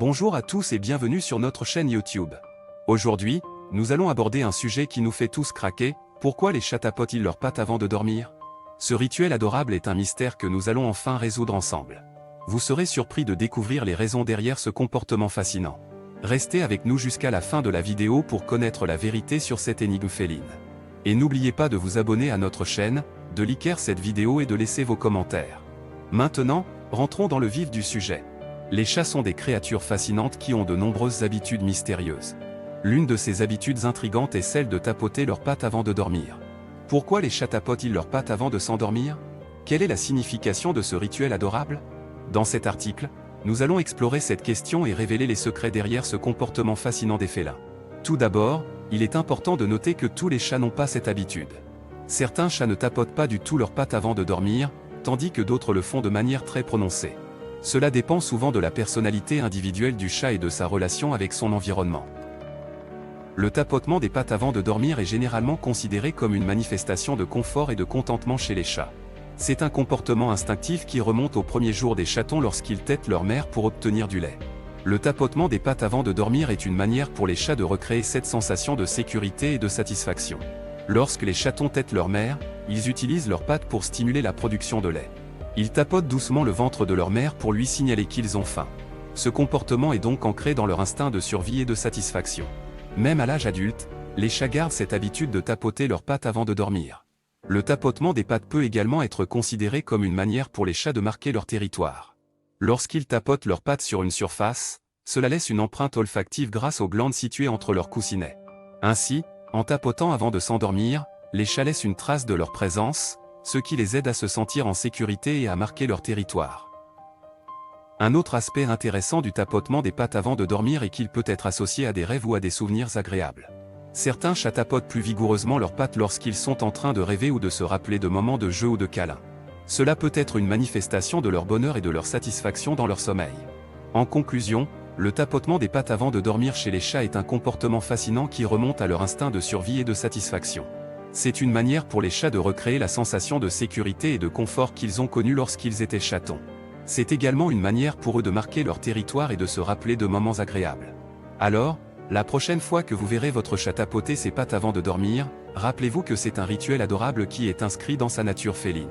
Bonjour à tous et bienvenue sur notre chaîne YouTube. Aujourd'hui, nous allons aborder un sujet qui nous fait tous craquer, pourquoi les chats tapotent-ils leurs pattes avant de dormir? Ce rituel adorable est un mystère que nous allons enfin résoudre ensemble. Vous serez surpris de découvrir les raisons derrière ce comportement fascinant. Restez avec nous jusqu'à la fin de la vidéo pour connaître la vérité sur cette énigme féline. Et n'oubliez pas de vous abonner à notre chaîne, de liker cette vidéo et de laisser vos commentaires. Maintenant, rentrons dans le vif du sujet. Les chats sont des créatures fascinantes qui ont de nombreuses habitudes mystérieuses. L'une de ces habitudes intrigantes est celle de tapoter leurs pattes avant de dormir. Pourquoi les chats tapotent-ils leurs pattes avant de s'endormir? Quelle est la signification de ce rituel adorable? Dans cet article, nous allons explorer cette question et révéler les secrets derrière ce comportement fascinant des félins. Tout d'abord, il est important de noter que tous les chats n'ont pas cette habitude. Certains chats ne tapotent pas du tout leurs pattes avant de dormir, tandis que d'autres le font de manière très prononcée. Cela dépend souvent de la personnalité individuelle du chat et de sa relation avec son environnement. Le tapotement des pattes avant de dormir est généralement considéré comme une manifestation de confort et de contentement chez les chats. C'est un comportement instinctif qui remonte aux premiers jours des chatons lorsqu'ils tètent leur mère pour obtenir du lait. Le tapotement des pattes avant de dormir est une manière pour les chats de recréer cette sensation de sécurité et de satisfaction. Lorsque les chatons tètent leur mère, ils utilisent leurs pattes pour stimuler la production de lait. Ils tapotent doucement le ventre de leur mère pour lui signaler qu'ils ont faim. Ce comportement est donc ancré dans leur instinct de survie et de satisfaction. Même à l'âge adulte, les chats gardent cette habitude de tapoter leurs pattes avant de dormir. Le tapotement des pattes peut également être considéré comme une manière pour les chats de marquer leur territoire. Lorsqu'ils tapotent leurs pattes sur une surface, cela laisse une empreinte olfactive grâce aux glandes situées entre leurs coussinets. Ainsi, en tapotant avant de s'endormir, les chats laissent une trace de leur présence, ce qui les aide à se sentir en sécurité et à marquer leur territoire. Un autre aspect intéressant du tapotement des pattes avant de dormir est qu'il peut être associé à des rêves ou à des souvenirs agréables. Certains chats tapotent plus vigoureusement leurs pattes lorsqu'ils sont en train de rêver ou de se rappeler de moments de jeu ou de câlin. Cela peut être une manifestation de leur bonheur et de leur satisfaction dans leur sommeil. En conclusion, le tapotement des pattes avant de dormir chez les chats est un comportement fascinant qui remonte à leur instinct de survie et de satisfaction. C'est une manière pour les chats de recréer la sensation de sécurité et de confort qu'ils ont connue lorsqu'ils étaient chatons. C'est également une manière pour eux de marquer leur territoire et de se rappeler de moments agréables. Alors, la prochaine fois que vous verrez votre chat tapoter ses pattes avant de dormir, rappelez-vous que c'est un rituel adorable qui est inscrit dans sa nature féline.